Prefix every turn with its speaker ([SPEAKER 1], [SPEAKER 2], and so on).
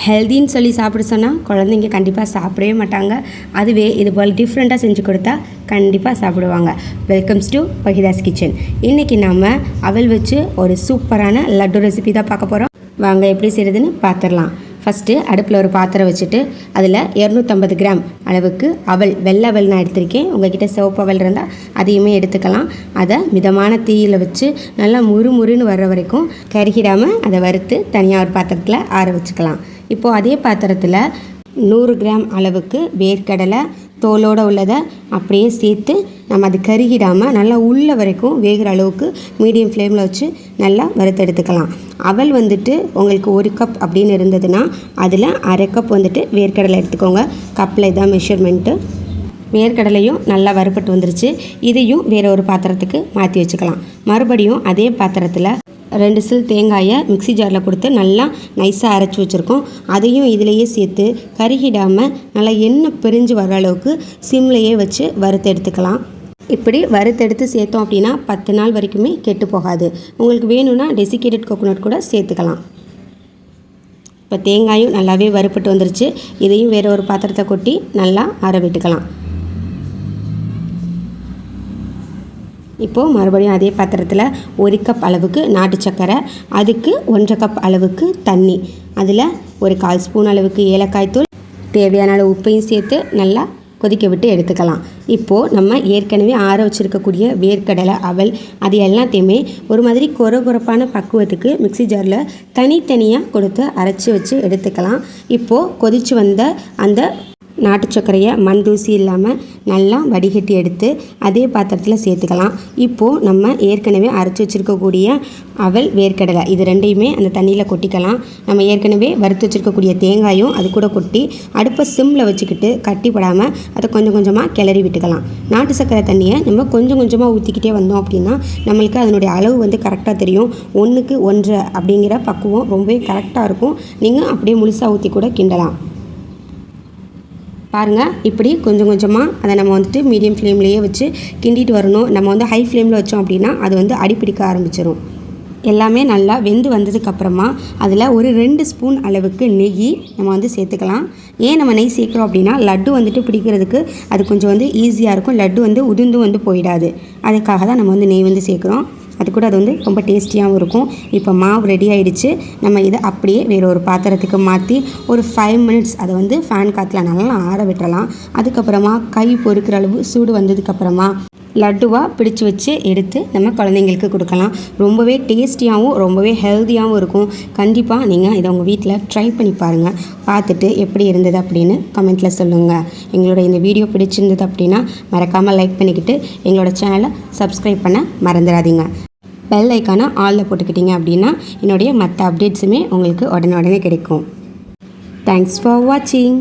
[SPEAKER 1] ஹெல்தின்னு சொல்லி சாப்பிட சொன்னால் குழந்தைங்க கண்டிப்பாக சாப்பிடவே மாட்டாங்க. அதுவே இது போல் டிஃப்ரெண்ட்டாக செஞ்சு கொடுத்தா கண்டிப்பாக சாப்பிடுவாங்க. Welcomes to Wahida's kitchen. இன்றைக்கி நாம் அவல் வச்சு ஒரு சூப்பரான லட்டு ரெசிபி தான் பார்க்க போகிறோம். வாங்க எப்படி செய்கிறதுன்னு பார்த்துடலாம். ஃபஸ்ட்டு அடுப்பில் ஒரு பாத்திரம் வச்சுட்டு அதில் 250 கிராம் அளவுக்கு அவல், வெள்ளை அவல் நான் எடுத்திருக்கேன். உங்கள்கிட்ட சிவப்பு அவல் இருந்தால் அதையுமே எடுத்துக்கலாம். அதை மிதமான தீயில் வச்சு நல்லா முறுமுறுன்னு வர்ற வரைக்கும் கருகிடாமல் அதை வறுத்து தனியாக ஒரு பாத்திரத்தில் ஆற வச்சுக்கலாம். இப்போது அதே பாத்திரத்தில் 100 கிராம் அளவுக்கு வேர்க்கடலை தோலோடு உள்ளதை அப்படியே சேர்த்து நம்ம அது கருகிடாமல் நல்லா உள்ள வரைக்கும் வேகிற அளவுக்கு மீடியம் ஃப்ளேமில் வச்சு நல்லா வறுத்தெடுத்துக்கலாம். அவல் வந்துட்டு உங்களுக்கு 1 கப் அப்படின்னு இருந்ததுன்னா அதில் அரை கப் வந்துட்டு வேர்க்கடலை எடுத்துக்கோங்க. கப்பில் இதான் மெஷர்மெண்ட்டு. வேர்க்கடலையும் நல்லா வறுப்பட்டு வந்துருச்சு. இதையும் வேறு ஒரு பாத்திரத்துக்கு மாற்றி வச்சுக்கலாம். மறுபடியும் அதே பாத்திரத்தில் 2 சில் தேங்காயை மிக்ஸி ஜாரில் கொடுத்து நல்லா நைஸாக அரைச்சி வச்சுருக்கோம். அதையும் இதிலையே சேர்த்து கருகிடாமல் நல்லா எண்ணெய் பிரிஞ்சு வர அளவுக்கு சிம்லையே வச்சு வறுத்து எடுத்துக்கலாம். இப்படி வறுத்தெடுத்து சேர்த்தோம் அப்படின்னா 10 நாள் வரைக்குமே கெட்டு போகாது. உங்களுக்கு வேணும்னா டெசிகேட்டட் கோகோனட் கூட சேர்த்துக்கலாம். இப்போ தேங்காயும் நல்லாவே வறுப்பட்டு வந்துருச்சு. இதையும் வேறு ஒரு பாத்திரத்தை கொட்டி நல்லா ஆற விட்டுக்கலாம். இப்போது மறுபடியும் அதே பாத்திரத்தில் 1 கப் அளவுக்கு நாட்டு சர்க்கரை, அதுக்கு 1.5 கப் அளவுக்கு தண்ணி, அதில் ஒரு 1/4 ஸ்பூன் அளவுக்கு ஏலக்காய் தூள், தேவையான அளவு உப்பையும் சேர்த்து நல்லா கொதிக்க விட்டு எடுத்துக்கலாம். இப்போது நம்ம ஏற்கனவே ஆற வச்சுருக்கக்கூடிய வேர்க்கடலை, அவல் அது எல்லாத்தையுமே ஒரு மாதிரி கொரகொரப்பான பக்குவத்துக்கு மிக்ஸி ஜாரில் தனித்தனியாக கொடுத்து அரைச்சி வச்சு எடுத்துக்கலாம். இப்போது கொதித்து வந்த அந்த நாட்டு சர்க்கரையை மண் தூசி இல்லாமல் நல்லா வடிகட்டி எடுத்து அதே பாத்திரத்தில் சேர்த்துக்கலாம். இப்போது நம்ம ஏற்கனவே அரைச்சி வச்சுருக்கக்கூடிய அவல், வேர்க்கடலை இது ரெண்டையுமே அந்த தண்ணியில் கொட்டிக்கலாம். நம்ம ஏற்கனவே வறுத்து வச்சுருக்கக்கூடிய தேங்காயும் அது கூட கொட்டி அடுப்பை சிம்மில் வச்சுக்கிட்டு கட்டிப்படாமல் அதை கொஞ்சம் கொஞ்சமாக கிளறி விட்டுக்கலாம். நாட்டு சர்க்கரை தண்ணியை நம்ம கொஞ்சம் கொஞ்சமாக ஊற்றிக்கிட்டே வந்தோம் அப்படின்னா நம்மளுக்கு அதனுடைய அளவு வந்து கரெக்டாக தெரியும். 1க்கு 1.5 அப்படிங்கிற பக்குவம் ரொம்பவே கரெக்டாக இருக்கும். நீங்கள் அப்படியே முழுசாக ஊற்றி கூட கிண்டலாம். பாருங்கள், இப்படி கொஞ்சம் கொஞ்சமாக அதை நம்ம வந்துட்டு மீடியம் ஃப்ளேம்லேயே வச்சு கிண்டிட்டு வரணும். நம்ம வந்து ஹை ஃப்ளேமில் வச்சோம் அப்படின்னா அது வந்து அடிப்பிடிக்க ஆரம்பிச்சிடும். எல்லாமே நல்லா வெந்து வந்ததுக்கப்புறமா அதில் ஒரு 2 ஸ்பூன் அளவுக்கு நெய் நம்ம வந்து சேர்த்துக்கலாம். ஏன் நம்ம நெய் சேர்க்குறோம் அப்படின்னா லட்டு வந்துட்டு பிடிக்கிறதுக்கு அது கொஞ்சம் வந்து ஈஸியாக இருக்கும். லட்டு வந்து உதிர்ந்து வந்து போயிடாது. அதுக்காக தான் நம்ம வந்து நெய் வந்து சேர்க்குறோம். அது கூட அது வந்து ரொம்ப டேஸ்டியாகவும் இருக்கும். இப்போ மாவு ரெடி ஆகிடுச்சு. நம்ம இதை அப்படியே வேறு ஒரு பாத்திரத்துக்கு மாற்றி ஒரு 5 மினிட்ஸ் அதை வந்து ஃபேன் காற்றுல நல்லா ஆற விட்டுறலாம். அதுக்கப்புறமா கை பொறுக்கிற அளவு சூடு வந்ததுக்கப்புறமா லட்டுவாக பிடிச்சி வச்சு எடுத்து நம்ம குழந்தைங்களுக்கு கொடுக்கலாம். ரொம்பவே டேஸ்டியாகவும் ரொம்பவே ஹெல்த்தியாகவும் இருக்கும். கண்டிப்பாக நீங்கள் இதை உங்கள் வீட்டில் ட்ரை பண்ணி பாருங்கள். பார்த்துட்டு எப்படி இருந்தது அப்படின்னு கமெண்ட்டில் சொல்லுங்கள். எங்களோட இந்த வீடியோ பிடிச்சிருந்தது அப்படின்னா மறக்காமல் லைக் பண்ணிக்கிட்டு எங்களோட சேனலை சப்ஸ்கிரைப் பண்ண மறந்துடாதீங்க. பெல் ஐக்கானை ஆலில் போட்டுக்கிட்டீங்க அப்படின்னா என்னுடைய மற்ற அப்டேட்ஸுமே உங்களுக்கு உடனே கிடைக்கும். தேங்க்ஸ் ஃபார் வாட்சிங்.